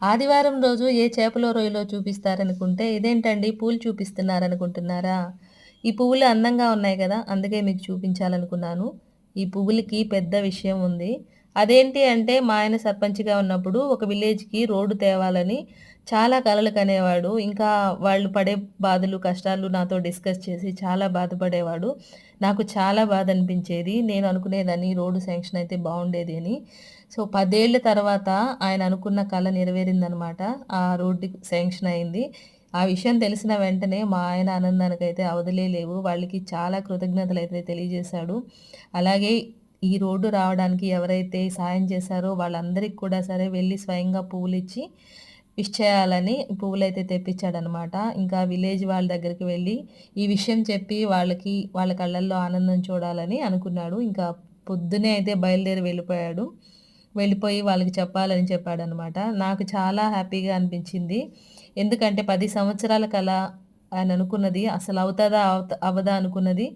ఆదివారం రోజు ఏ చేపలో, రొయ్యలో చూపిస్తారనుకుంటే, ఇదేంటండి పూలు చూపిస్తున్నారనుకుంటున్నారా? ఈ పువ్వులు అందంగా ఉన్నాయి గదా! అందుకే మీకు చూపించాలనుకున్నాను. ఈ పువ్వులకి పెద్ద విషయం ఉంది. అదేంటి అంటే, మా ఆయన సర్పంచ్‌గా ఉన్నప్పుడు ఒక విలేజ్‌కి రోడ్డు తేవాలని చాలా కలలు కనేవాడు. ఇంకా వాళ్ళు పడే బాధలు, కష్టాలు నాతో డిస్కస్ చేసి చాలా బాధపడేవాడు. నాకు చాలా బాధనిపించేది. నేను అనుకునేదాన్ని రోడ్డు శాంక్షన్ అయితే బావుండేది అని. సో, 10 ఏళ్ల తర్వాత ఆయన అనుకున్న కల నెరవేరిందనమాట. ఆ రోడ్డు శాంక్షన్ అయింది. ఆ విషయం తెలిసిన వెంటనే మా ఆయన ఆనందానికైతే అవధులే లేవు. వాళ్ళకి చాలా కృతజ్ఞతలైతే తెలియజేశాడు. అలాగే ఈ రోడ్డు రావడానికి ఎవరైతే సాయం చేశారో వాళ్ళందరికి కూడా సరే వెళ్లి స్వయంగా పువ్వులిచ్చి విష్ చేయాలని పువ్వులైతే తెప్పించాడనమాట. ఇంకా విలేజ్ వాళ్ళ దగ్గరికి వెళ్లి ఈ విషయం చెప్పి వాళ్ళ కళ్ళల్లో ఆనందం చూడాలని అనుకున్నాడు. ఇంకా పొద్దున్నే అయితే బయలుదేరి వెళ్ళిపోయాడు. వెళ్ళిపోయి వాళ్ళకి చెప్పాలని చెప్పాడనమాట. నాకు చాలా హ్యాపీగా అనిపించింది. ఎందుకంటే 10 సంవత్సరాల కల ఆయన అనుకున్నది అసలు అవుతదా? అవ్వదా? అనుకున్నది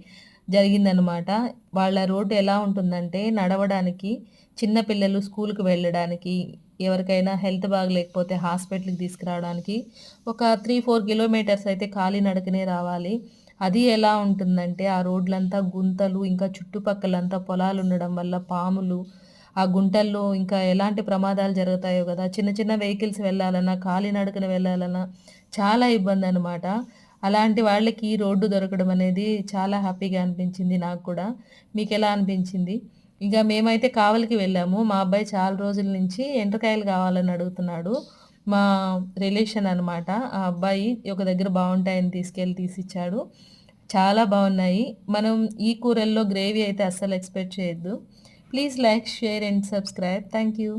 జరిగిందనమాట. వాళ్ళ రోడ్డు ఎలా ఉంటుందంటే నడవడానికి, చిన్న పిల్లలు స్కూలుకి వెళ్ళడానికి, ఎవరికైనా హెల్త్ బాగలేకపోతే హాస్పిటల్‌కి తీసుకురావడానికి ఒక 3, 4 కిలోమీటర్స్ అయితే కాలినడకనే రావాలి. అది ఎలా ఉంటుందంటే ఆ రోడ్లంతా గుంతలు, ఇంకా చుట్టుపక్కలంతా పొలాలుండడం వల్ల పాములు, ఆ గుంటల్లో ఇంకా ఎలాంటి ప్రమాదాలు జరుగుతాయో గదా! చిన్న చిన్న వెహికల్స్ వెళ్ళాలన్నా, కాలినడకన వెళ్ళాలన్నా చాలా ఇబ్బందనమాట. అలాంటి వాళ్ళకి ఈ రోడ్డు దొరకడం అనేది చాలా హ్యాపీగా అనిపించింది నాకు కూడా. మీకెలా అనిపించింది? ఇక మేమైతే కావలికి వెళ్ళాము. మా అబ్బాయి చాలా రోజుల నుంచి ఎండ్రకాయలు కావాలని అడుగుతున్నాడు. మా రిలేషన్ అనమాట. ఆ అబ్బాయి ఒక దగ్గర బావుంటాయని తీసుకెళ్ళి తీసిచ్చాడు. చాలా బావున్నాయి. మనం ఈ కూరల్లో గ్రేవీ అయితే అస్సలు ఎక్స్‌పెక్ట్ చేయొద్దు. Please like, share and subscribe. Thank you.